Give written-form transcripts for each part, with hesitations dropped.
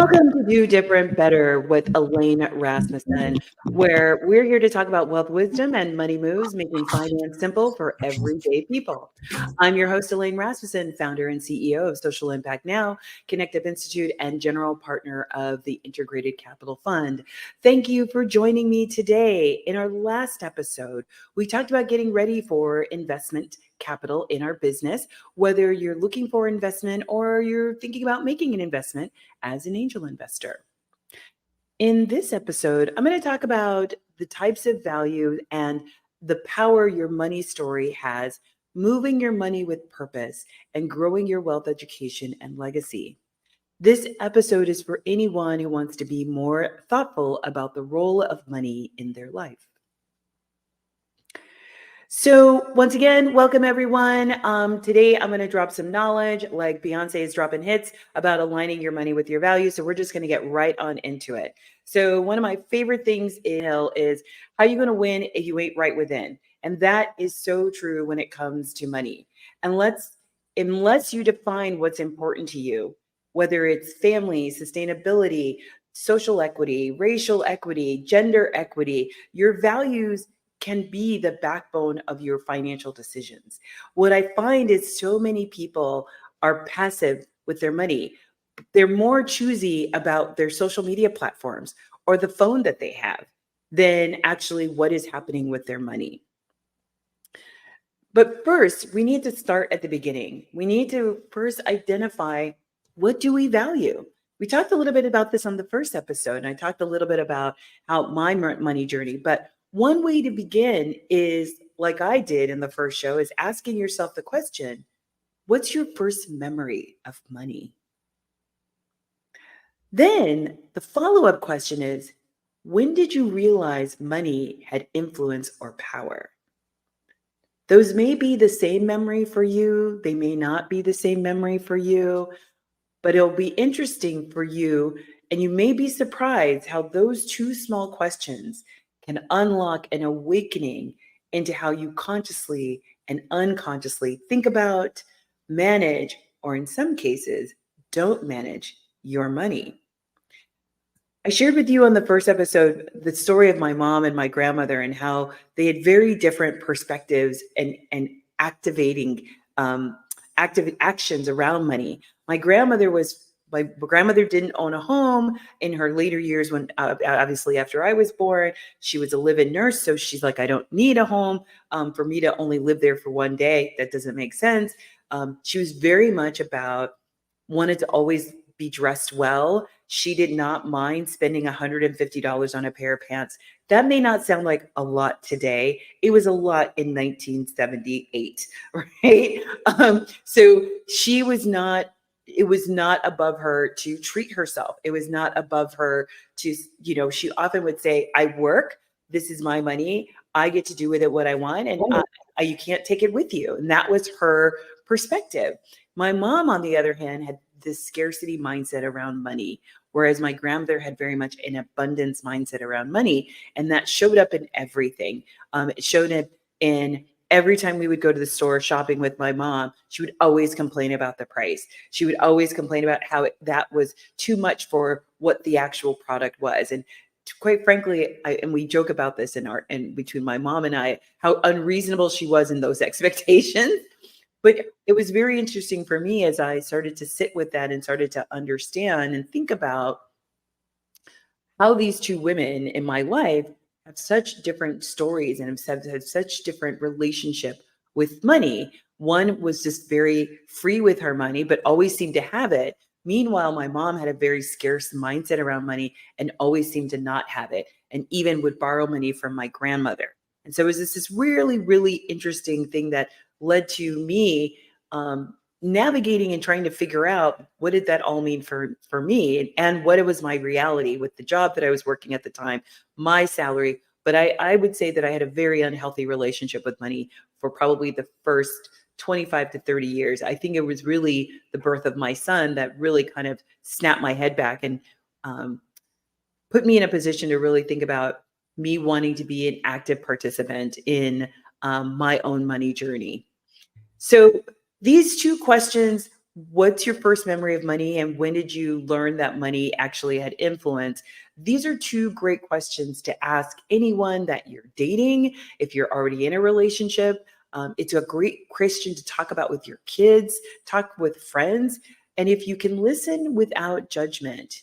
Welcome to Do Different Better with Elaine Rasmussen, where we're here to talk about wealth wisdom and money moves, making finance simple for everyday people. I'm your host, Elaine Rasmussen, founder and CEO of Social Impact Now, Connective Institute, and general partner of the Integrated Capital Fund. Thank you for joining me today. In our last episode, we talked about getting ready for investment capital in our business, whether you're looking for investment or you're thinking about making an investment as an angel investor. In this episode, I'm going to talk about the types of value and the power your money story has, moving your money with purpose and growing your wealth education and legacy. This episode is for anyone who wants to be more thoughtful about the role of money in their life. So once again, welcome everyone. Today I'm going to drop some knowledge like Beyonce is dropping hits about aligning your money with your values. So we're just going to get right on into it. So one of my favorite things is how you going to win if you ain't right within. And that is so true when it comes to money. Unless you define what's important to you, whether it's family, sustainability, social equity, racial equity, gender equity, your values can be the backbone of your financial decisions. What I find is so many people are passive with their money. They're more choosy about their social media platforms or the phone that they have than actually what is happening with their money. But first, we need to start at the beginning. We need to first identify, what do we value? We talked a little bit about this on the first episode, and I talked a little bit about how my money journey, but one way to begin is, like I did in the first show, is asking yourself the question, what's your first memory of money? Then the follow-up question is, when did you realize money had influence or power? Those may be the same memory for you. They may not be the same memory for you, but it'll be interesting for you. And you may be surprised how those two small questions can unlock an awakening into how you consciously and unconsciously think about, manage, or in some cases, don't manage your money. I shared with you on the first episode the story of my mom and my grandmother and how they had very different perspectives and activating active actions around money. My grandmother didn't own a home in her later years when obviously after I was born. She was a live-in nurse. So she's like, I don't need a home for me to only live there for one day. That doesn't make sense. She was very much wanted to always be dressed well. She did not mind spending $150 on a pair of pants. That may not sound like a lot today. It was a lot in 1978, right? So she was not, it was not above her to treat herself. It was not above her to, she often would say, I work, this is my money, I get to do with it what I want, and you can't take it with you. And that was her perspective. My mom, on the other hand, had this scarcity mindset around money, whereas my grandmother had very much an abundance mindset around money. And that showed up in everything. It showed up in every time we would go to the store shopping with my mom, she would always complain about the price. She would always complain about how that was too much for what the actual product was. And quite frankly, and we joke about this in between my mom and I, how unreasonable she was in those expectations. But it was very interesting for me as I started to sit with that and started to understand and think about how these two women in my life have such different stories and have had such different relationship with money. One was just very free with her money, but always seemed to have it. Meanwhile, my mom had a very scarce mindset around money and always seemed to not have it, and even would borrow money from my grandmother. And so it was this really, really interesting thing that led to me navigating and trying to figure out what did that all mean for me and what it was my reality with the job that I was working at the time, my salary. But I would say that I had a very unhealthy relationship with money for probably the first 25 to 30 years. I think it was really the birth of my son that really kind of snapped my head back and put me in a position to really think about me wanting to be an active participant in my own money journey. So these two questions What's your first memory of money, and when did you learn that money actually had influence? These are two great questions to ask anyone that you're dating, if you're already in a relationship. It's a great question to talk about with your kids, talk with friends. And if you can listen without judgment,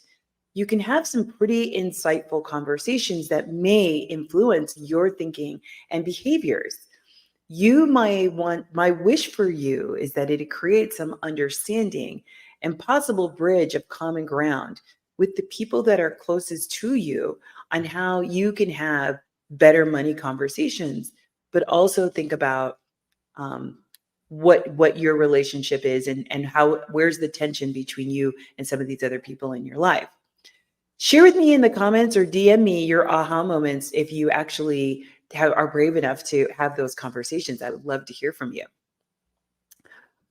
you can have some pretty insightful conversations that may influence your thinking and behaviors. You might want, my wish for you is that it creates some understanding and possible bridge of common ground with the people that are closest to you on how you can have better money conversations, but also think about um, what your relationship is, and how, where's the tension between you and some of these other people in your life. Share with me in the comments or DM me your aha moments if you actually are brave enough to have those conversations. I would love to hear from you.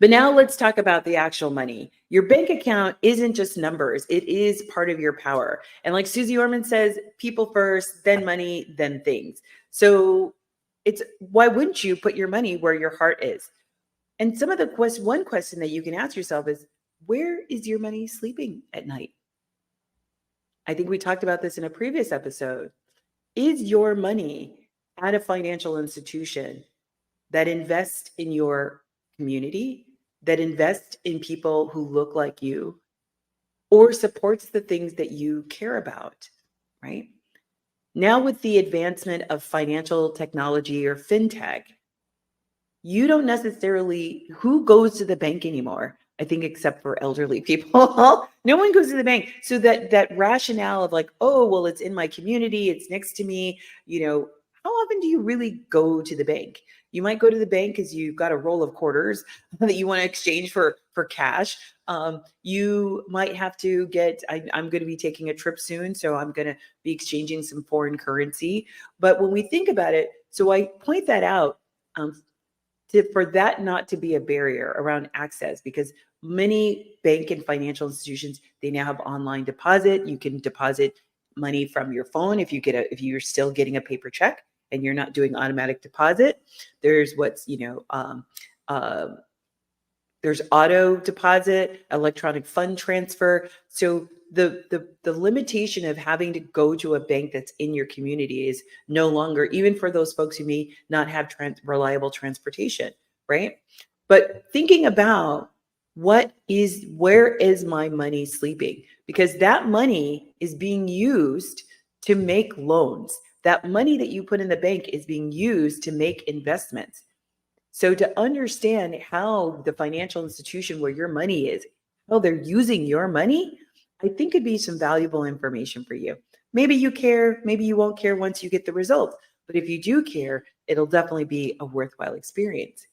But now let's talk about the actual money. Your bank account isn't just numbers, it is part of your power. And like Susie Orman says, people first, then money, then things. So it's, why wouldn't you put your money where your heart is? And some of the one question that you can ask yourself is, where is your money sleeping at night? I think we talked about this in a previous episode. Is your money at a financial institution that invests in your community, that invests in people who look like you, or supports the things that you care about, right? Now, with the advancement of financial technology or fintech, you don't necessarily, who goes to the bank anymore? I think except for elderly people. No one goes to the bank. So that rationale of like, oh, well, it's in my community, it's next to me, how often do you really go to the bank? You might go to the bank because you've got a roll of quarters that you want to exchange for cash. You might have to get, I'm going to be taking a trip soon, so I'm going to be exchanging some foreign currency. But when we think about it, so I point that out, for that not to be a barrier around access, because many bank and financial institutions, they now have online deposit. You can deposit money from your phone if you're still getting a paper check and you're not doing automatic deposit. There's uh, there's auto deposit, electronic fund transfer. So the limitation of having to go to a bank that's in your community is no longer, even for those folks who may not have reliable transportation, right? But thinking about, where is my money sleeping? Because that money is being used to make loans. That money that you put in the bank is being used to make investments. So to understand how the financial institution where your money is, how they're using your money, I think could be some valuable information for you. Maybe you care, maybe you won't care once you get the results. But if you do care, it'll definitely be a worthwhile experience.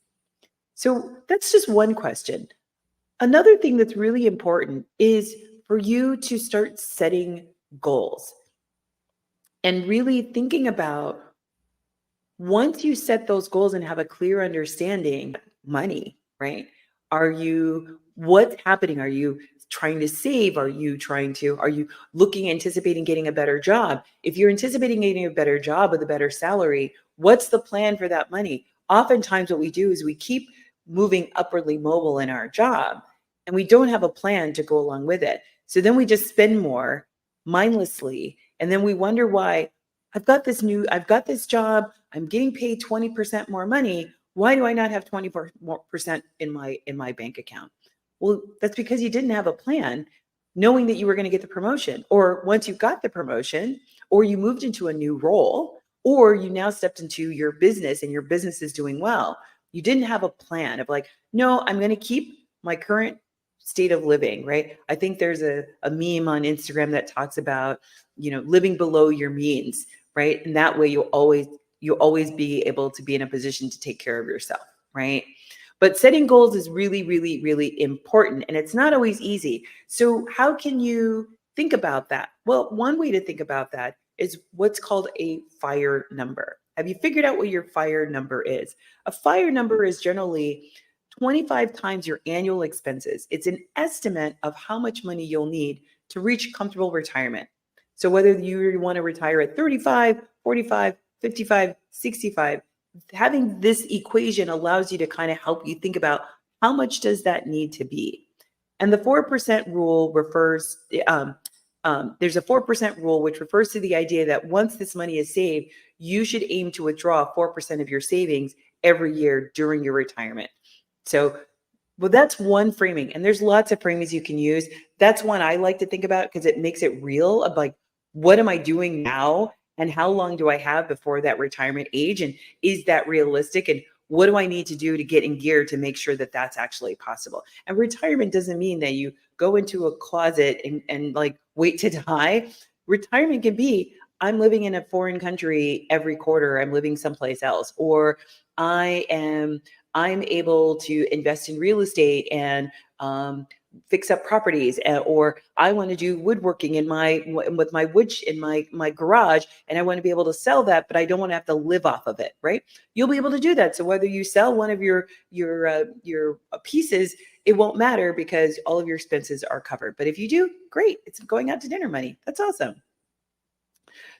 So that's just one question. Another thing that's really important is for you to start setting goals and really thinking about, once you set those goals and have a clear understanding, money, right? What's happening? Are you trying to save? Are you anticipating getting a better job? If you're anticipating getting a better job with a better salary, what's the plan for that money? Oftentimes what we do is we keep moving upwardly mobile in our job and we don't have a plan to go along with it. So then we just spend more mindlessly. And then we wonder why, I've got this job, I'm getting paid 20% more money. Why do I not have 20% in my bank account? Well, that's because you didn't have a plan, knowing that you were going to get the promotion. Or once you got the promotion, or you moved into a new role, or you now stepped into your business and your business is doing well. You didn't have a plan of like, no, I'm going to keep my current state of living, right? I think there's a meme on Instagram that talks about, living below your means, right? And that way you'll always be able to be in a position to take care of yourself, right? But setting goals is really, really, really important. And it's not always easy. So how can you think about that? Well, one way to think about that is what's called a fire number. Have you figured out what your fire number is? A fire number is generally 25 times your annual expenses. It's an estimate of how much money you'll need to reach comfortable retirement. So whether you want to retire at 35, 45, 55, 65, having this equation allows you to kind of help you think about, how much does that need to be? And the 4% rule refers, there's a 4% rule, which refers to the idea that once this money is saved, you should aim to withdraw 4% of your savings every year during your retirement. So, well, that's one framing, and there's lots of framings you can use. That's one I like to think about because it makes it real of like, what am I doing now? And how long do I have before that retirement age? And is that realistic? And what do I need to do to get in gear to make sure that that's actually possible? And retirement doesn't mean that you go into a closet and like wait to die. Retirement can be, I'm living in a foreign country every quarter, I'm living someplace else, or I am I'm able to invest in real estate and fix up properties, or I want to do woodworking in my with my wood in my garage, and I want to be able to sell that, but I don't want to have to live off of it. Right? You'll be able to do that. So whether you sell one of your pieces, it won't matter because all of your expenses are covered. But if you do, great! It's going out to dinner money. That's awesome.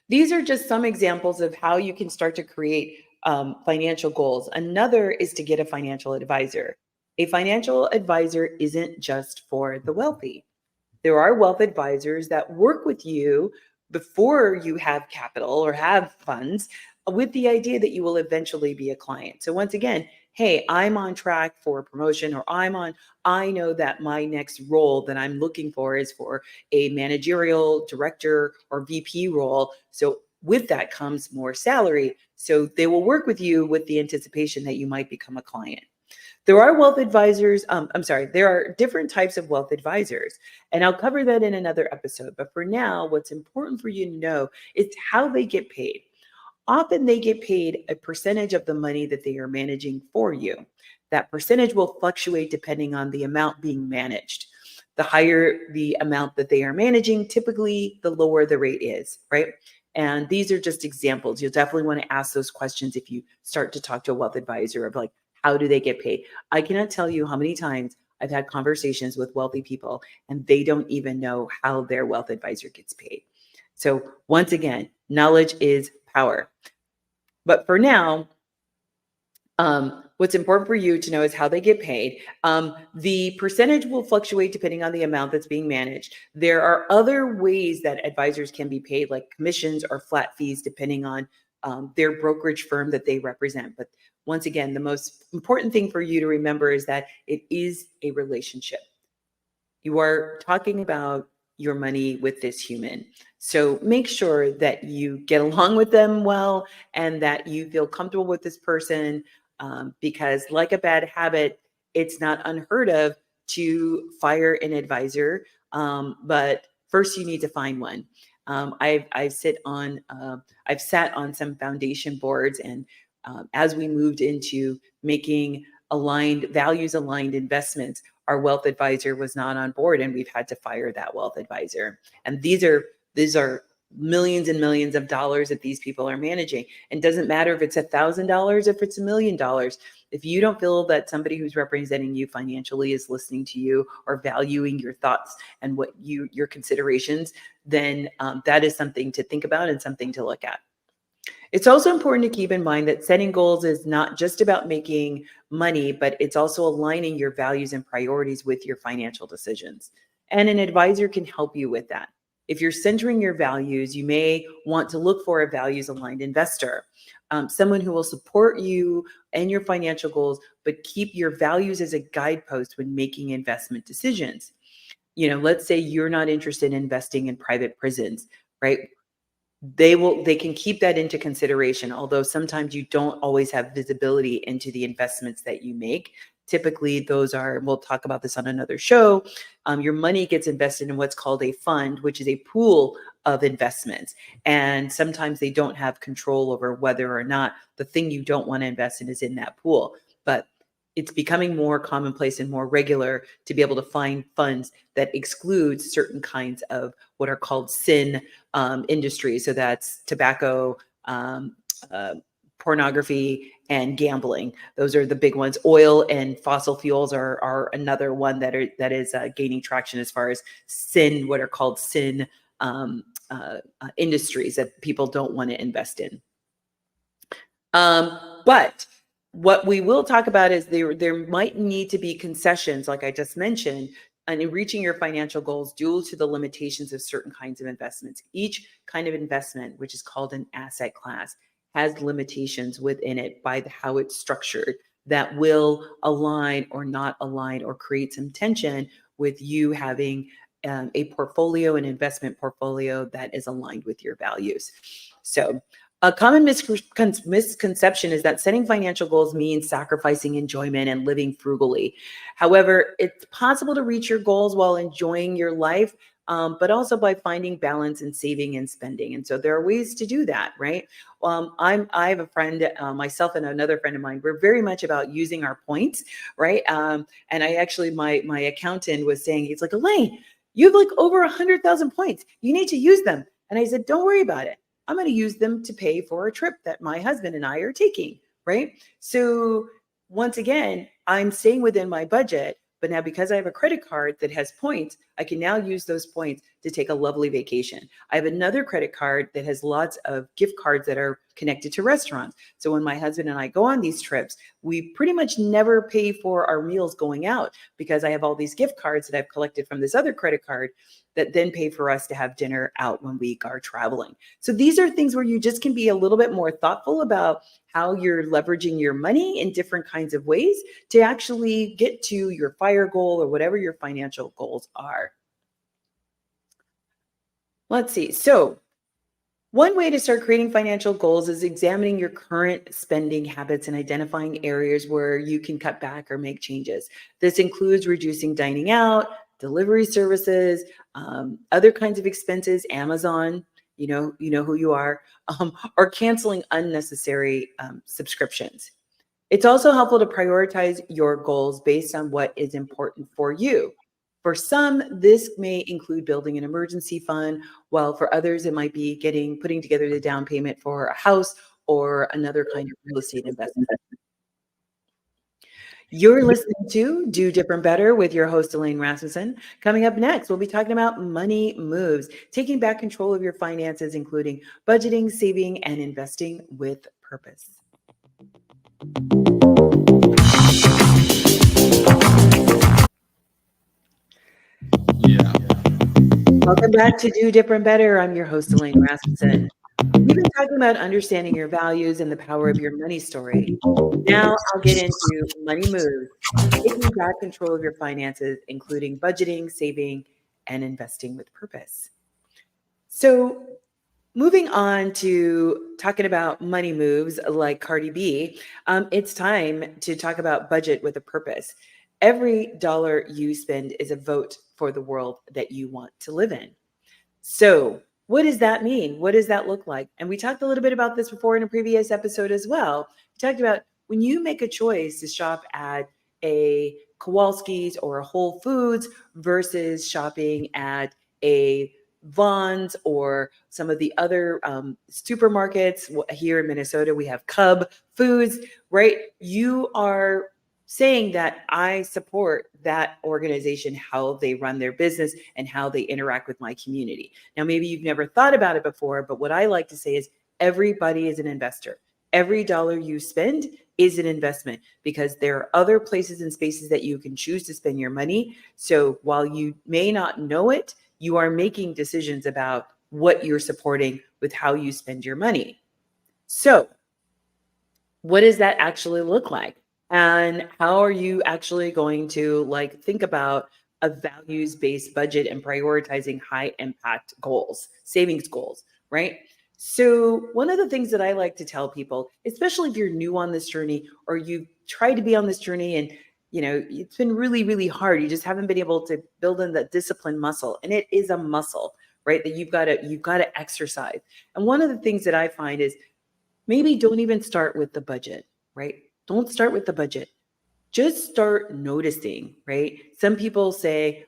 These are just some examples of how you can start to create financial goals. Another is to get a financial advisor. A financial advisor isn't just for the wealthy. There are wealth advisors that work with you before you have capital or have funds with the idea that you will eventually be a client. So once again, hey, I'm on track for promotion, or I know that my next role that I'm looking for is for a managerial director or VP role. So with that comes more salary. So they will work with you with the anticipation that you might become a client. There are wealth advisors. There are different types of wealth advisors, and I'll cover that in another episode. But for now, what's important for you to know is how they get paid. Often they get paid a percentage of the money that they are managing for you. That percentage will fluctuate depending on the amount being managed. The higher the amount that they are managing, typically the lower the rate is, right? And these are just examples. You'll definitely want to ask those questions if you start to talk to a wealth advisor of like, how do they get paid? I cannot tell you how many times I've had conversations with wealthy people and they don't even know how their wealth advisor gets paid. So once again, knowledge is power. But for now, what's important for you to know is how they get paid. The percentage will fluctuate depending on the amount that's being managed. There are other ways that advisors can be paid, like commissions or flat fees, depending on their brokerage firm that they represent. But once again, the most important thing for you to remember is that it is a relationship. You are talking about your money with this human. So make sure that you get along with them well and that you feel comfortable with this person, because, like a bad habit, it's not unheard of to fire an advisor. But first, you need to find one. I've sat on some foundation boards, and as we moved into making values aligned investments, our wealth advisor was not on board, and we've had to fire that wealth advisor. And these are millions and millions of dollars that these people are managing. And doesn't matter if it's $1,000, if it's $1 million. If you don't feel that somebody who's representing you financially is listening to you or valuing your thoughts and your considerations, then that is something to think about and something to look at. It's also important to keep in mind that setting goals is not just about making money, but it's also aligning your values and priorities with your financial decisions. And an advisor can help you with that. If you're centering your values, you may want to look for a values aligned investor, someone who will support you and your financial goals, but keep your values as a guidepost when making investment decisions. Let's say you're not interested in investing in private prisons, right? They can keep that into consideration, although sometimes you don't always have visibility into the investments that you make. Typically we'll talk about this on another show. Your money gets invested in what's called a fund, which is a pool of investments, and sometimes they don't have control over whether or not the thing you don't want to invest in is in that pool. But it's becoming more commonplace and more regular to be able to find funds that exclude certain kinds of what are called sin industries. So that's tobacco, pornography, and gambling. Those are the big ones. Oil and fossil fuels are another one that is gaining traction as far as sin, what are called sin industries that people don't want to invest in. But what we will talk about is there might need to be concessions, like I just mentioned, and in reaching your financial goals due to the limitations of certain kinds of investments. Each kind of investment, which is called an asset class, has limitations within it by how it's structured that will align or not align or create some tension with you having a portfolio, an investment portfolio that is aligned with your values. So, a common misconception is that setting financial goals means sacrificing enjoyment and living frugally. However, it's possible to reach your goals while enjoying your life, but also by finding balance in saving and spending. And so there are ways to do that, right? I have a friend, myself and another friend of mine. We're very much about using our points, right? And I actually, my accountant was saying, he's like, Elaine, you have like over 100,000 points. You need to use them. And I said, don't worry about it. I'm going to use them to pay for a trip that my husband and I are taking, right? So once again, I'm staying within my budget, but now because I have a credit card that has points, I can now use those points to take a lovely vacation. I have another credit card that has lots of gift cards that are connected to restaurants. So when my husband and I go on these trips, we pretty much never pay for our meals going out because I have all these gift cards that I've collected from this other credit card that then pay for us to have dinner out when we are traveling. So these are things where you just can be a little bit more thoughtful about how you're leveraging your money in different kinds of ways to actually get to your fire goal or whatever your financial goals are. Let's see. So one way to start creating financial goals is examining your current spending habits and identifying areas where you can cut back or make changes. This includes reducing dining out, delivery services, other kinds of expenses, Amazon, you know who you are, or canceling unnecessary subscriptions. It's also helpful to prioritize your goals based on what is important for you. For some, this may include building an emergency fund, while for others, it might be putting together the down payment for a house or another kind of real estate investment. You're listening to Do Different Better with your host, Elaine Rasmussen. Coming up next, we'll be talking about money moves, taking back control of your finances, including budgeting, saving, and investing with purpose. Yeah. Welcome back to Do Different Better. I'm your host, Elaine Rasmussen. We've been talking about understanding your values and the power of your money story. Now I'll get into money moves, taking back control of your finances, including budgeting, saving, and investing with purpose. So, moving on to talking about money moves like Cardi B, it's time to talk about budget with a purpose. Every dollar you spend is a vote for the world that you want to live in. So, what does that mean? What does that look like? And we talked a little bit about this before in a previous episode as well. We talked about when you make a choice to shop at a Kowalski's or a Whole Foods versus shopping at a Vons or some of the other supermarkets here in Minnesota, we have Cub Foods, right? You are saying that I support that organization, how they run their business and how they interact with my community. Now, maybe you've never thought about it before, but what I like to say is everybody is an investor. Every dollar you spend is an investment because there are other places and spaces that you can choose to spend your money. So while you may not know it, you are making decisions about what you're supporting with how you spend your money. So, what does that actually look like? And how are you actually going to think about a values based budget and prioritizing high impact goals, savings goals, right? So, one of the things that I like to tell people, especially if you're new on this journey or you've tried to be on this journey and it's been really, really hard. You just haven't been able to build in that discipline muscle. And it is a muscle, right? That you've got to exercise. And one of the things that I find is maybe don't even start with the budget, right? Don't start with the budget. Just start noticing, right? Some people say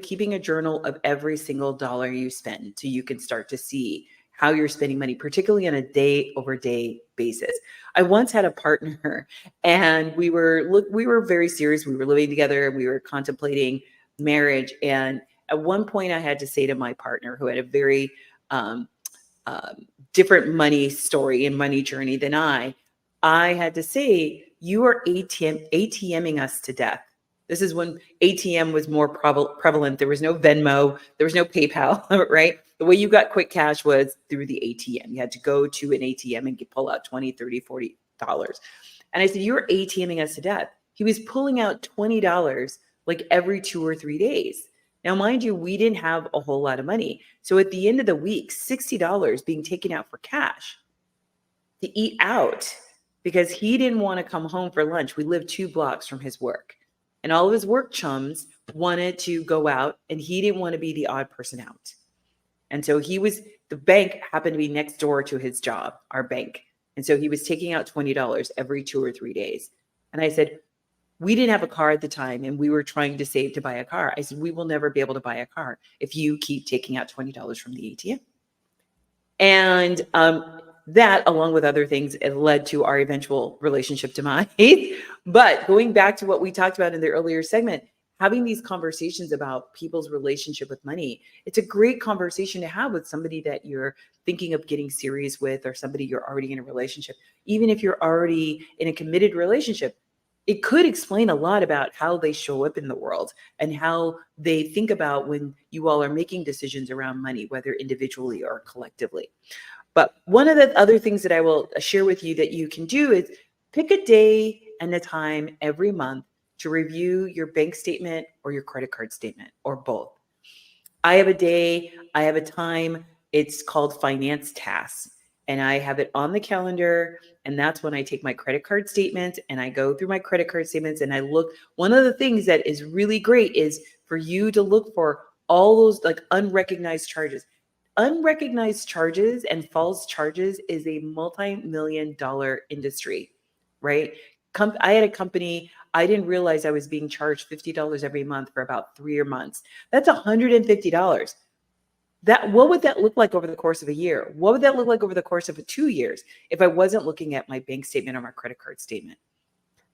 keeping a journal of every single dollar you spend so you can start to see how you're spending money, particularly on a day over day basis. I once had a partner and we were very serious. We were living together and we were contemplating marriage. And at one point I had to say to my partner who had a very um, different money story and money journey than I had to say, you are ATMing us to death. This is when ATM was more prevalent. There was no Venmo, there was no PayPal, right? The way you got quick cash was through the ATM. You had to go to an ATM and pull out 20, 30, $40. And I said, you're ATMing us to death. He was pulling out $20 like every 2 or 3 days. Now, mind you, we didn't have a whole lot of money. So at the end of the week, $60 being taken out for cash to eat out because he didn't want to come home for lunch. We lived 2 blocks from his work. And all of his work chums wanted to go out, and he didn't want to be the odd person out. And so the bank happened to be next door to his job, our bank. And so he was taking out $20 every 2 or 3 days. And I said, we didn't have a car at the time, and we were trying to save to buy a car. I said, we will never be able to buy a car if you keep taking out $20 from the ATM. And that, along with other things, it led to our eventual relationship demise. But going back to what we talked about in the earlier segment, having these conversations about people's relationship with money, it's a great conversation to have with somebody that you're thinking of getting serious with, or somebody you're already in a relationship. Even if you're already in a committed relationship, it could explain a lot about how they show up in the world and how they think about when you all are making decisions around money, whether individually or collectively. But one of the other things that I will share with you that you can do is pick a day and a time every month to review your bank statement or your credit card statement, or both. I have a day, I have a time. It's called finance tasks. And I have it on the calendar. And that's when I take my credit card statement and I go through my credit card statements and I look. One of the things that is really great is for you to look for all those like unrecognized charges. Unrecognized charges and false charges is a multi-million-dollar industry, right? I had a company, I didn't realize I was being charged $50 every month for about 3 months. That's $150. What would that look like over the course of a year? What would that look like over the course of 2 years if I wasn't looking at my bank statement or my credit card statement?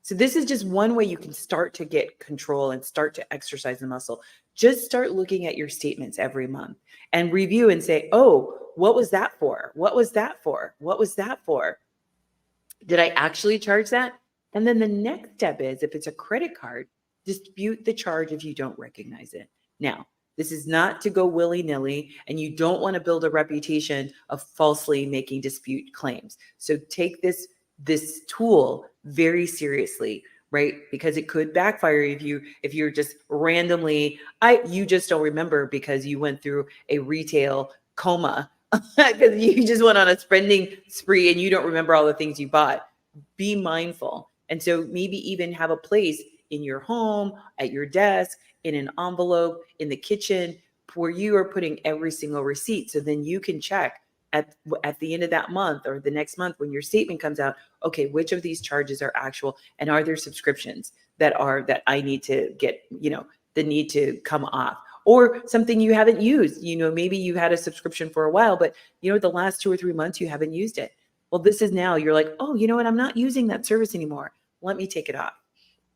So this is just one way you can start to get control and start to exercise the muscle. Just start looking at your statements every month and review and say, oh, what was that for? What was that for? What was that for? Did I actually charge that? And then the next step is, if it's a credit card, dispute the charge if you don't recognize it. Now, this is not to go willy-nilly, and you don't want to build a reputation of falsely making dispute claims. So take this tool very seriously, right? Because it could backfire if you're just randomly, you just don't remember because you went through a retail coma because you just went on a spending spree and you don't remember all the things you bought. Be mindful. And so maybe even have a place in your home, at your desk, in an envelope, in the kitchen, where you are putting every single receipt. So then you can check at the end of that month or the next month when your statement comes out, okay, which of these charges are actual, and are there subscriptions that I need to get, that need to come off? Or something you haven't used, maybe you had a subscription for a while, but the last 2 or 3 months you haven't used it. Well, this is now you're like, oh, you know what? I'm not using that service anymore. Let me take it off.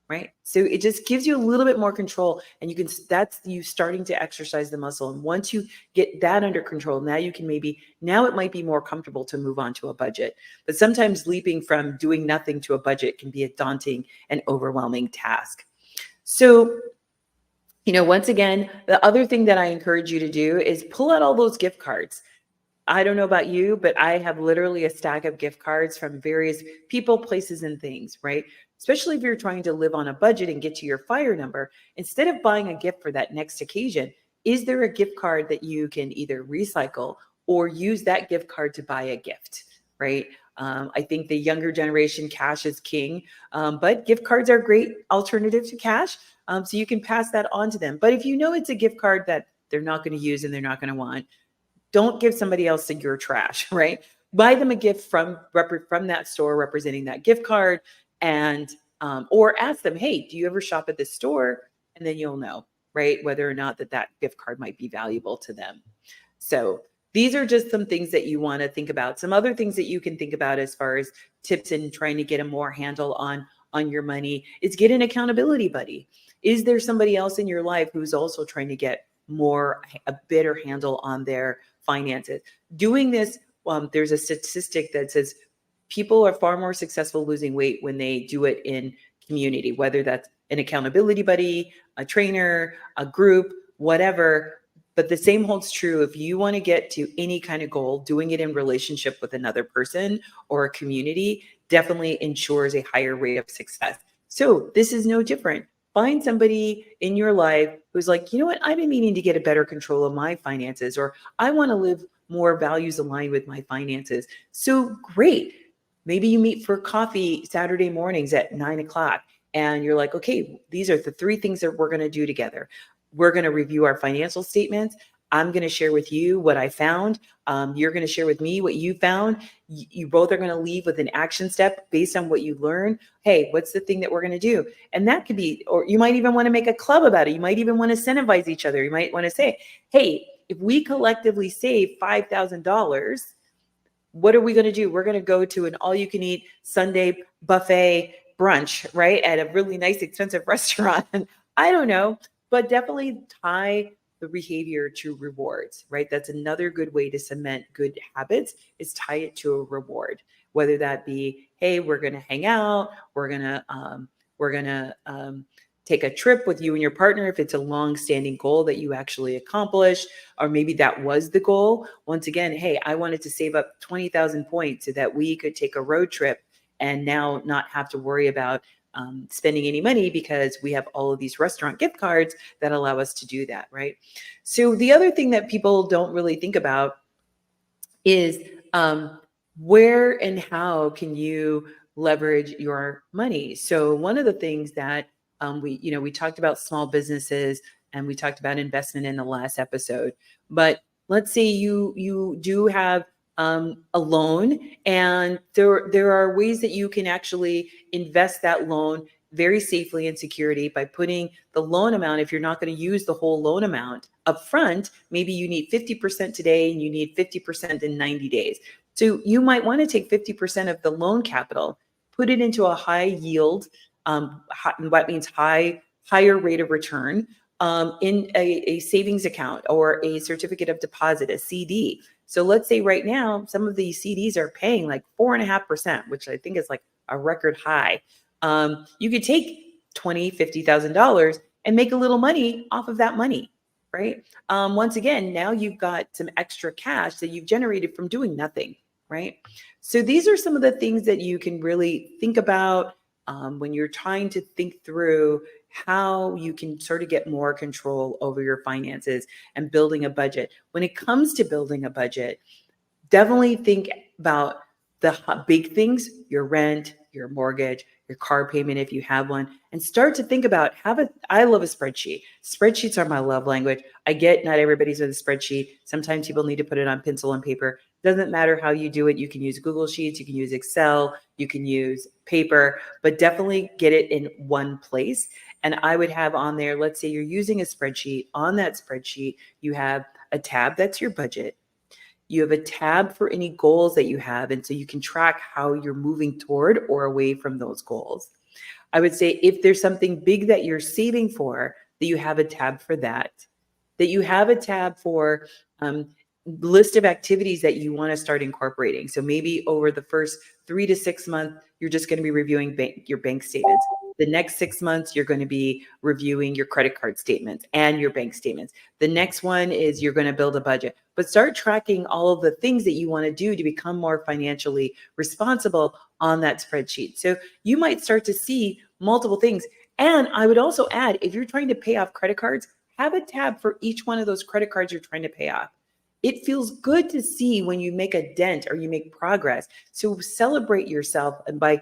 Right. So it just gives you a little bit more control, and that's you starting to exercise the muscle. And once you get that under control, now it might be more comfortable to move on to a budget. But sometimes leaping from doing nothing to a budget can be a daunting and overwhelming task. So, once again, the other thing that I encourage you to do is pull out all those gift cards. I don't know about you, but I have literally a stack of gift cards from various people, places, and things, right? Especially if you're trying to live on a budget and get to your FIRE number, instead of buying a gift for that next occasion, is there a gift card that you can either recycle or use that gift card to buy a gift, right? I think the younger generation, cash is king, but gift cards are a great alternative to cash. So you can pass that on to them. But if you know it's a gift card that they're not going to use and they're not going to want, don't give somebody else your trash, right? Buy them a gift from that store representing that gift card, and or ask them, hey, do you ever shop at this store? And then you'll know, right, whether or not that gift card might be valuable to them. So these are just some things that you want to think about. Some other things that you can think about as far as tips in trying to get a more handle on your money is get an accountability buddy. Is there somebody else in your life who's also trying to get a better handle on their finances? Doing this, there's a statistic that says people are far more successful losing weight when they do it in community, whether that's an accountability buddy, a trainer, a group, whatever. But the same holds true if you want to get to any kind of goal, doing it in relationship with another person or a community definitely ensures a higher rate of success. So this is no different. Find somebody in your life who's like, you know what, I've been meaning to get a better control of my finances, or I want to live more values aligned with my finances. So great. Maybe you meet for coffee Saturday mornings at 9 o'clock and you're like, okay, these are the three things that we're going to do together. We're going to review our financial statements. I'm going to share with you what I found. You're going to share with me what you found. You both are going to leave with an action step based on what you learned. Hey, what's the thing that we're going to do? And that could be, or you might even want to make a club about it. You might even want to incentivize each other. You might want to say, hey, if we collectively save $5,000, what are we going to do? We're going to go to an all-you-can-eat Sunday buffet brunch, right? At a really nice, expensive restaurant. I don't know, but definitely tie the behavior to rewards, right? That's another good way to cement good habits is tie it to a reward, whether that be, hey, we're going to hang out, we're going to take a trip with you and your partner if it's a long-standing goal that you actually accomplished, or maybe that was the goal. Once again, hey, I wanted to save up 20,000 points so that we could take a road trip and now not have to worry about spending any money because we have all of these restaurant gift cards that allow us to do that, right? So the other thing that people don't really think about is where and how can you leverage your money? So one of the things that we talked about small businesses and we talked about investment in the last episode. But let's say you do have a loan, and there are ways that you can actually invest that loan very safely in security by putting the loan amount. If you're not going to use the whole loan amount up front, maybe you need 50% today and you need 50% in 90 days. So you might want to take 50% of the loan capital, put it into a high yield, what means higher rate of return, in a savings account or a certificate of deposit, a CD. So let's say right now, some of these CDs are paying like 4.5%, which I think is like a record high. You could take $50,000 and make a little money off of that money, right? Once again, now you've got some extra cash that you've generated from doing nothing, right? So these are some of the things that you can really think about when you're trying to think through how you can sort of get more control over your finances and building a budget. When it comes to building a budget, definitely think about the big things, your rent, your mortgage, your car payment if you have one, and start to think about I love a spreadsheet. Spreadsheets are my love language. I get not everybody's with a spreadsheet. Sometimes people need to put it on pencil and paper. Doesn't matter how you do it. You can use Google Sheets, you can use Excel, you can use paper, but definitely get it in one place. And I would have on there, let's say you're using a spreadsheet. On that spreadsheet, you have a tab that's your budget. You have a tab for any goals that you have. And so you can track how you're moving toward or away from those goals. I would say if there's something big that you're saving for, that you have a tab for that, that you have a tab for list of activities that you want to start incorporating. So maybe over the first 3 to 6 months, you're just going to be reviewing your bank statements. The next 6 months, you're going to be reviewing your credit card statements and your bank statements. The next one is you're going to build a budget, but start tracking all of the things that you want to do to become more financially responsible on that spreadsheet. So you might start to see multiple things. And I would also add, if you're trying to pay off credit cards, have a tab for each one of those credit cards you're trying to pay off. It feels good to see when you make a dent or you make progress. So celebrate yourself, and by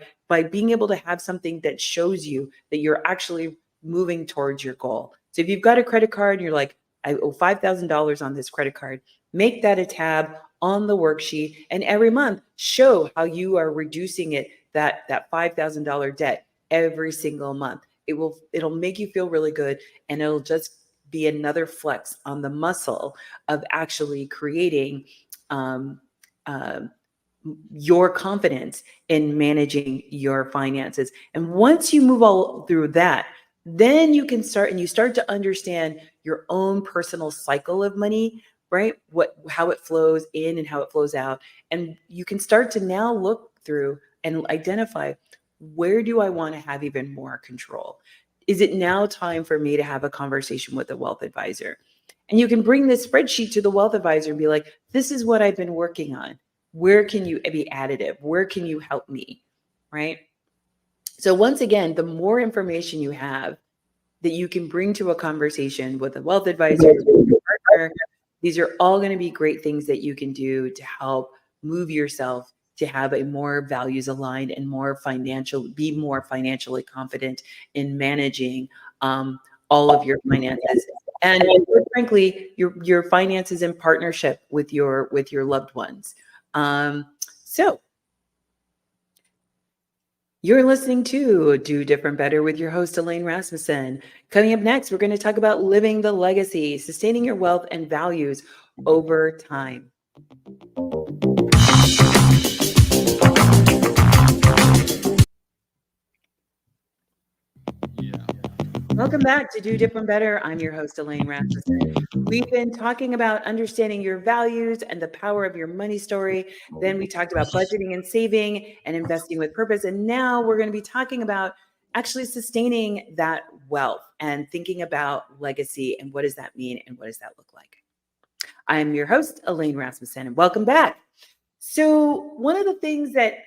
being able to have something that shows you that you're actually moving towards your goal. So if you've got a credit card and you're like, I owe $5,000 on this credit card, make that a tab on the worksheet, and every month show how you are reducing that $5,000 debt every single month. It'll make you feel really good, and it'll just be another flex on the muscle of actually creating your confidence in managing your finances. And once you move all through that, then you start to understand your own personal cycle of money, right? How it flows in and how it flows out. And you can start to now look through and identify, where do I want to have even more control? is it now time for me to have a conversation with a wealth advisor? And you can bring this spreadsheet to the wealth advisor and be like, this is what I've been working on. Where can you be additive? Where can you help me? Right? So once again, the more information you have that you can bring to a conversation with a wealth advisor, with a partner, these are all going to be great things that you can do to help move yourself to have a more values aligned and be more financially confident in managing all of your finances. And quite frankly, your finances in partnership with your loved ones. So you're listening to Do Different Better with your host, Elaine Rasmussen. Coming up next, we're going to talk about living the legacy, sustaining your wealth and values over time. Yeah. Welcome back to Do Different Better. I'm your host, Elaine Rasmussen. We've been talking about understanding your values and the power of your money story. Then we talked about budgeting and saving and investing with purpose. And now we're going to be talking about actually sustaining that wealth and thinking about legacy and what does that mean and what does that look like. I'm your host, Elaine Rasmussen, and welcome back. So, one of the things that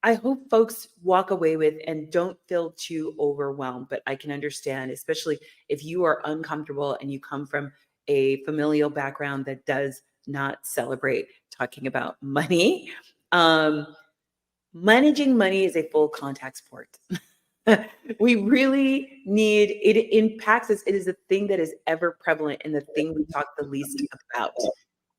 I hope folks walk away with and don't feel too overwhelmed, but I can understand, especially if you are uncomfortable and you come from a familial background that does not celebrate talking about money. Um, Managing money is a full contact sport. We really need it. Impacts us. It is the thing that is ever prevalent and the thing we talk the least about.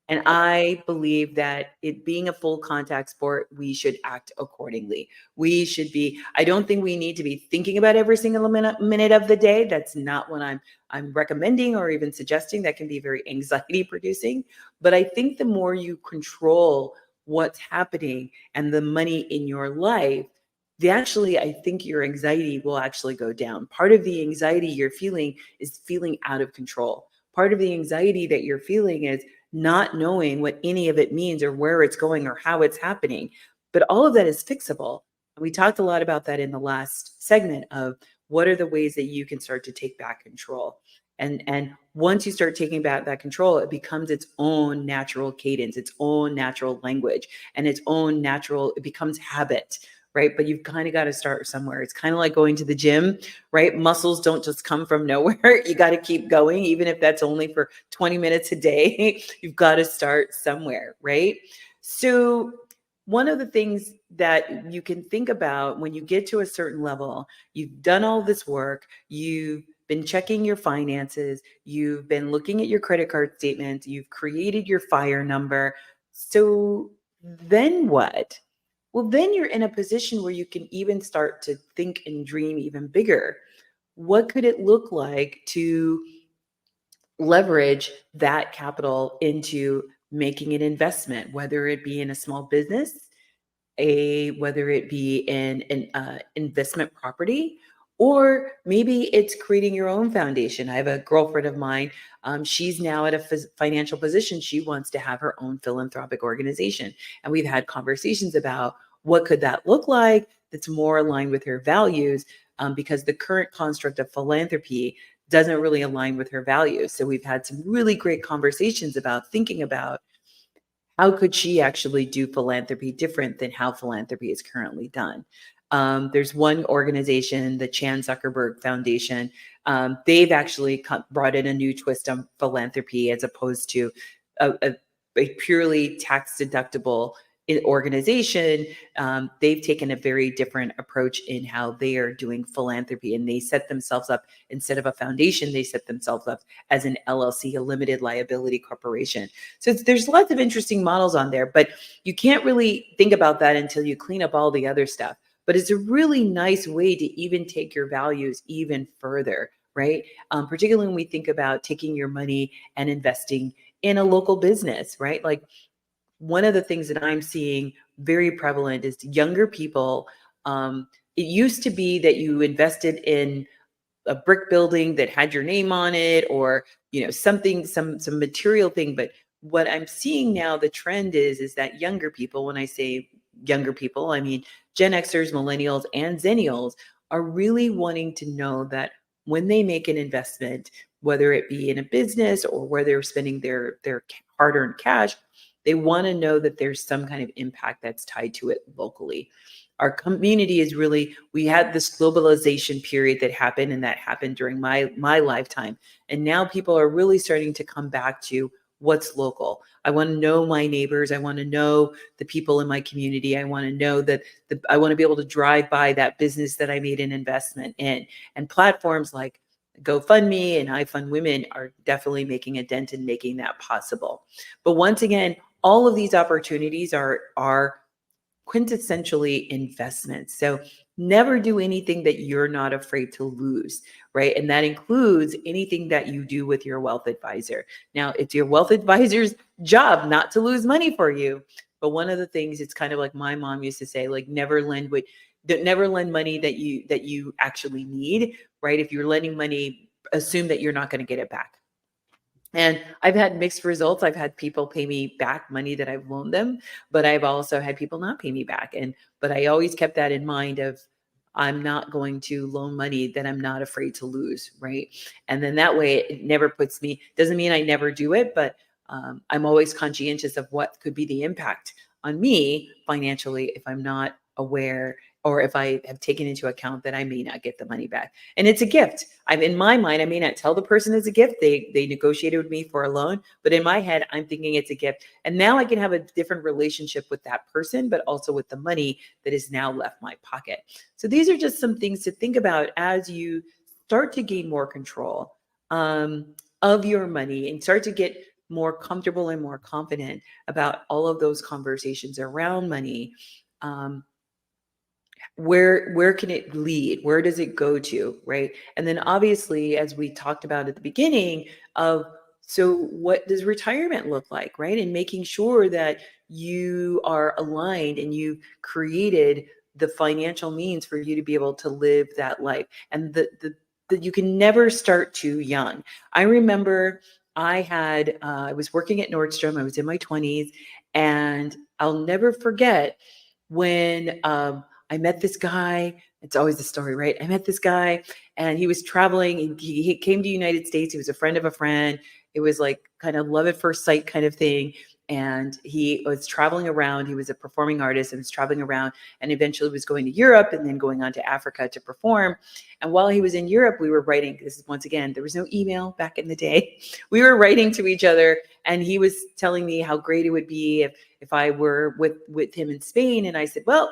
And I believe that it being a full contact sport, we should act accordingly. I don't think we need to be thinking about every single minute of the day. That's not what I'm recommending or even suggesting. That can be very anxiety producing. But I think the more you control what's happening and the money in your life, I think your anxiety will actually go down. Part of the anxiety you're feeling is feeling out of control. Part of the anxiety that you're feeling is not knowing what any of it means or where it's going or how it's happening. But all of that is fixable. And we talked a lot about that in the last segment of what are the ways that you can start to take back control. And once you start taking back that control, it becomes its own natural cadence, its own natural language, and it becomes habit, right? But you've kind of got to start somewhere. It's kind of like going to the gym, right? Muscles don't just come from nowhere. You got to keep going, even if that's only for 20 minutes a day. You've got to start somewhere, right? So, one of the things that you can think about when you get to a certain level, you've done all this work, you've been checking your finances, you've been looking at your credit card statements, you've created your fire number. So, then what? Well, then you're in a position where you can even start to think and dream even bigger. What could it look like to leverage that capital into making an investment, whether it be in a small business, whether it be in an investment property, or maybe it's creating your own foundation. I have a girlfriend of mine. She's now at a financial position. She wants to have her own philanthropic organization, and we've had conversations about what could that look like that's more aligned with her values, because the current construct of philanthropy doesn't really align with her values. So we've had some really great conversations about thinking about how could she actually do philanthropy different than how philanthropy is currently done. There's one organization, the Chan Zuckerberg Foundation. They've actually brought in a new twist on philanthropy as opposed to a purely tax deductible organization. They've taken a very different approach in how they are doing philanthropy, and they set themselves up, instead of a foundation, they set themselves up as an LLC, a limited liability corporation. So there's lots of interesting models on there, but you can't really think about that until you clean up all the other stuff. But it's a really nice way to even take your values even further, right? Particularly when we think about taking your money and investing in a local business, right? Like, one of the things that I'm seeing very prevalent is younger people. It used to be that you invested in a brick building that had your name on it, or something, some material thing. But what I'm seeing now, the trend is that younger people, when I say younger people, I mean Gen Xers, millennials, and Zennials, are really wanting to know that when they make an investment, whether it be in a business or where they're spending their hard-earned cash, they want to know that there's some kind of impact that's tied to it locally. Our community is really, we had this globalization period that happened, and that happened during my lifetime. And now people are really starting to come back to what's local. I want to know my neighbors. I want to know the people in my community. I want to know that I want to be able to drive by that business that I made an investment in. And platforms like GoFundMe and I Fund Women are definitely making a dent in making that possible. But once again, all of these opportunities are quintessentially investments. So never do anything that you're not afraid to lose, right? And that includes anything that you do with your wealth advisor. Now, it's your wealth advisor's job not to lose money for you. But one of the things, it's kind of like my mom used to say, like never lend money that you actually need, right? If you're lending money, assume that you're not going to get it back. And I've had mixed results. I've had people pay me back money that I've loaned them, but I've also had people not pay me back. But I always kept that in mind of, I'm not going to loan money that I'm not afraid to lose, right? And then that way it never puts me, doesn't mean I never do it, but I'm always conscientious of what could be the impact on me financially if I'm not aware, or if I have taken into account that I may not get the money back. And it's a gift. I'm, in my mind, I may not tell the person it's a gift. They negotiated with me for a loan, but in my head, I'm thinking it's a gift. And now I can have a different relationship with that person, but also with the money that is now left my pocket. So these are just some things to think about as you start to gain more control of your money and start to get more comfortable and more confident about all of those conversations around money. Um, where can it lead, where does it go to, right? And then obviously, as we talked about at the beginning of, so what does retirement look like, right? And making sure that you are aligned and you've created the financial means for you to be able to live that life. And that you can never start too young. I remember I was working at Nordstrom. I was in my 20s, and I'll never forget when I met this guy. It's always the story, right? I met this guy, and he was traveling, and he came to the United States. He was a friend of a friend. It was like kind of love at first sight kind of thing. And he was traveling around. He was a performing artist and was traveling around, and eventually was going to Europe and then going on to Africa to perform. And while he was in Europe, we were writing. This is, once again, there was no email back in the day. We were writing to each other, and he was telling me how great it would be if I were with him in Spain. And I said, well,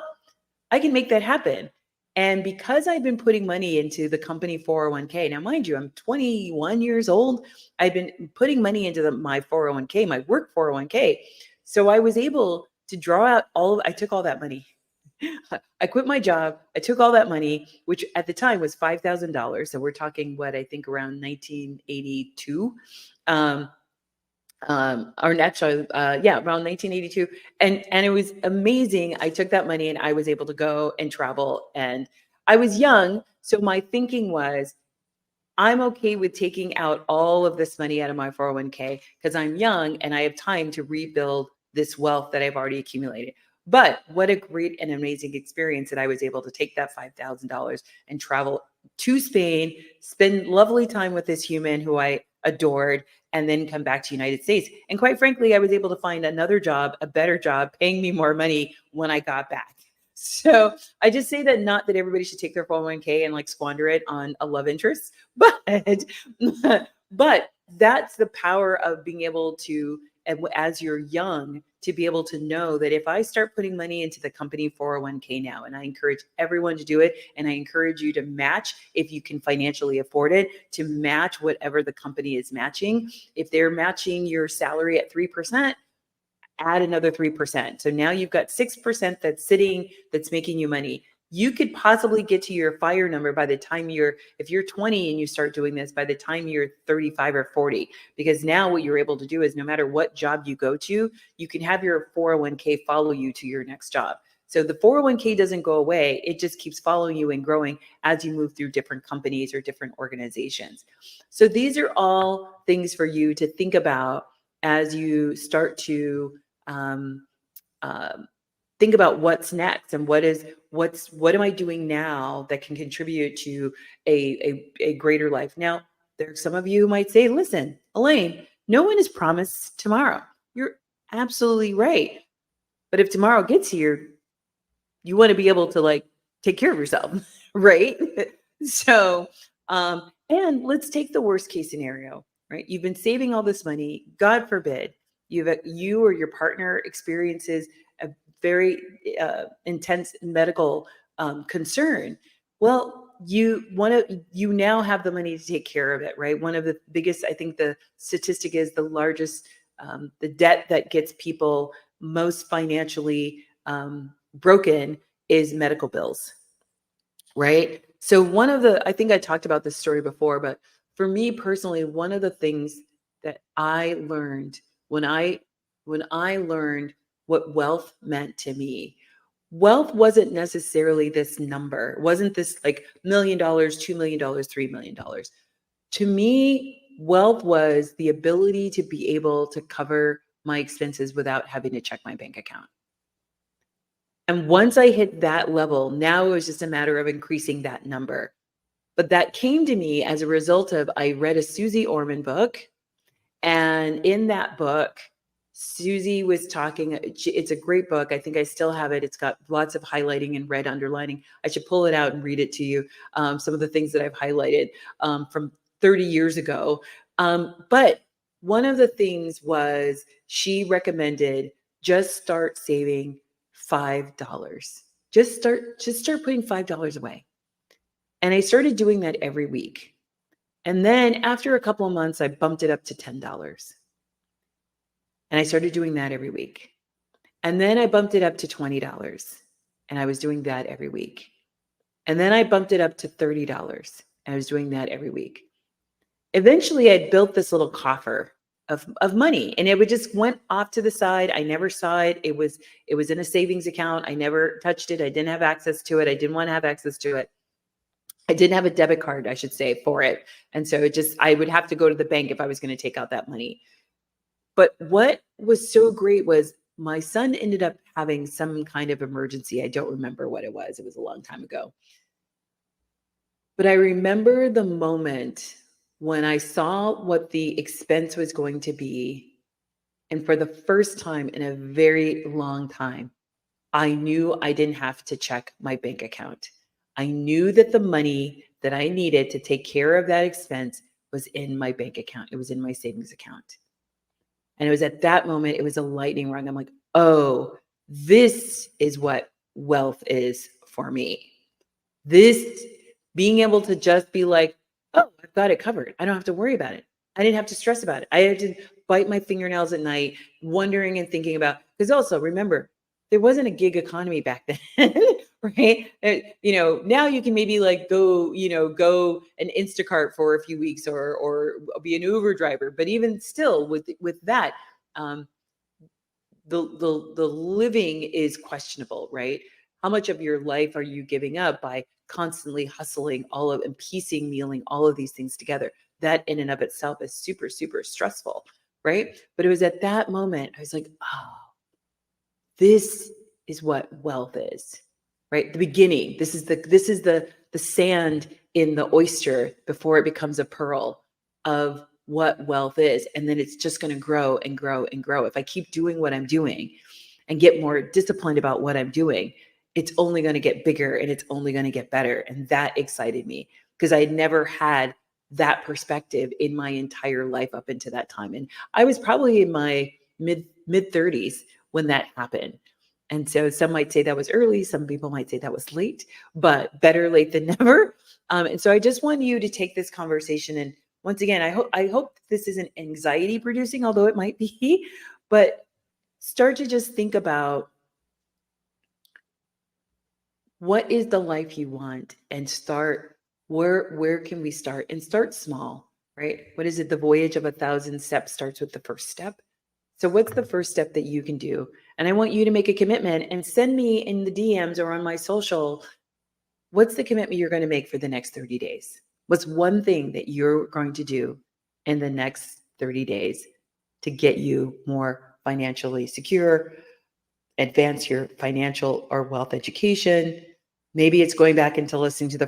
I can make that happen. And because I've been putting money into the company 401k, now mind you, I'm 21 years old. I've been putting money into my 401k, my work 401k. So I was able to draw out I took all that money. I quit my job. I took all that money, which at the time was $5,000. So we're talking what, I think around 1982. Or actually, yeah, around 1982. And it was amazing. I took that money and I was able to go and travel. And I was young. So my thinking was, I'm okay with taking out all of this money out of my 401k because I'm young and I have time to rebuild this wealth that I've already accumulated. But what a great and amazing experience that I was able to take that $5,000 and travel to Spain, spend lovely time with this human who I adored, and then come back to United States. And quite frankly, I was able to find another job, a better job, paying me more money when I got back. So I just say that, not that everybody should take their 401k and like squander it on a love interest, but but that's the power of being able to, as you're young, to be able to know that if I start putting money into the company 401k now, and I encourage everyone to do it, and I encourage you to match, if you can financially afford it, to match whatever the company is matching. If they're matching your salary at 3%, add another 3%. So now you've got 6% that's sitting, that's making you money. You could possibly get to your FIRE number by the time if you're 20 and you start doing this, by the time you're 35 or 40, because now what you're able to do is, no matter what job you go to, you can have your 401k follow you to your next job. So the 401k doesn't go away. It just keeps following you and growing as you move through different companies or different organizations. So these are all things for you to think about as you start to um, uh, think about what's next and what am I doing now that can contribute to a greater life. Now, there's some of you who might say, listen, Elaine, no one is promised tomorrow. You're absolutely right. But if tomorrow gets here, you want to be able to like take care of yourself, right? So, and let's take the worst case scenario, right? You've been saving all this money. God forbid you or your partner experiences a very intense medical concern. Well, you now have the money to take care of it, right? One of the biggest, I think, the statistic is the largest, the debt that gets people most financially broken is medical bills, right? So one of the, I think I talked about this story before, but for me personally, one of the things that I learned when I learned what wealth meant to me, wealth wasn't necessarily this number. It wasn't this like $1 million, $2 million, $3 million. To me, wealth was the ability to be able to cover my expenses without having to check my bank account. And once I hit that level, now it was just a matter of increasing that number. But that came to me as a result of I read a Susie Orman book. And in that book, Susie was talking. It's a great book. I think I still have it. It's got lots of highlighting and red underlining. I should pull it out and read it to you. Some of the things that I've highlighted from 30 years ago. But one of the things was she recommended just start saving $5. Just start putting $5 away. And I started doing that every week. And then after a couple of months, I bumped it up to $10. And I started doing that every week. And then I bumped it up to $20. And I was doing that every week. And then I bumped it up to $30. And I was doing that every week. Eventually, I built this little coffer of money, and it would just went off to the side. I never saw it. It was in a savings account. I never touched it. I didn't have access to it. I didn't want to have access to it. I didn't have a debit card, I should say, for it. And so I would have to go to the bank if I was going to take out that money. But what was so great was my son ended up having some kind of emergency. I don't remember what it was. It was a long time ago. But I remember the moment when I saw what the expense was going to be. And for the first time in a very long time, I knew I didn't have to check my bank account. I knew that the money that I needed to take care of that expense was in my bank account. It was in my savings account. And it was at that moment, it was a lightning rod. I'm like, oh, this is what wealth is for me. This being able to just be like, oh, I've got it covered. I don't have to worry about it. I didn't have to stress about it. I had to bite my fingernails at night, wondering and thinking about, because also remember, there wasn't a gig economy back then, right? Now you can maybe like go an Instacart for a few weeks or be an Uber driver. But even still with that, the living is questionable, right? How much of your life are you giving up by constantly hustling and piecing mealing all of these things together? That in and of itself is super, super stressful, right? But it was at that moment, I was like, oh, this is what wealth is, right? The beginning. This is the sand in the oyster before it becomes a pearl of what wealth is. And then it's just going to grow and grow and grow. If I keep doing what I'm doing and get more disciplined about what I'm doing, it's only going to get bigger and it's only going to get better. And that excited me because I had never had that perspective in my entire life up into that time. And I was probably in my mid 30s when that happened. And so some might say that was early, some people might say that was late, but better late than never. And so I just want you to take this conversation, and once again, I hope this isn't anxiety producing, although it might be, but start to just think about what is the life you want and start where can we start, and start small, right? What is it? The voyage of 1,000 steps starts with the first step. So what's the first step that you can do? And I want you to make a commitment and send me in the DMs or on my social, what's the commitment you're going to make for the next 30 days? What's one thing that you're going to do in the next 30 days to get you more financially secure, advance your financial or wealth education. Maybe it's going back into listening to the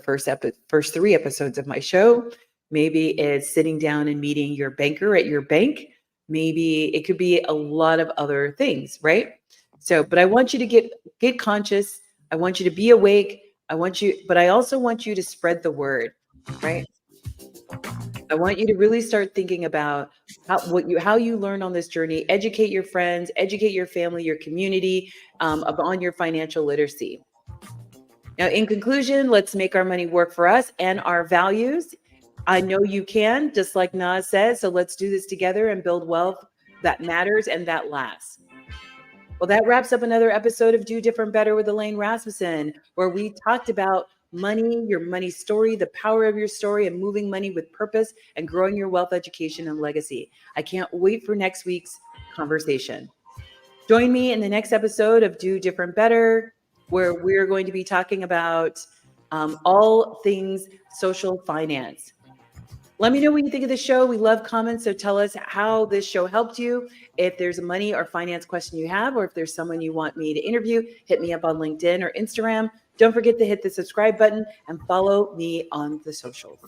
first 3 episodes of my show. Maybe it's sitting down and meeting your banker at your bank. Maybe it could be a lot of other things, right? So, but I want you to get conscious. I want you to be awake. But I also want you to spread the word, right? I want you to really start thinking about how you learn on this journey. Educate your friends, educate your family, your community on your financial literacy. Now, in conclusion, let's make our money work for us and our values. I know you can, just like Nas says. So let's do this together and build wealth that matters and that lasts. Well, that wraps up another episode of Do Different Better with Elaine Rasmussen, where we talked about money, your money story, the power of your story, and moving money with purpose and growing your wealth education and legacy. I can't wait for next week's conversation. Join me in the next episode of Do Different Better, where we're going to be talking about all things social finance. Let me know what you think of the show. We love comments, so tell us how this show helped you. If there's a money or finance question you have, or if there's someone you want me to interview, hit me up on LinkedIn or Instagram. Don't forget to hit the subscribe button and follow me on the socials.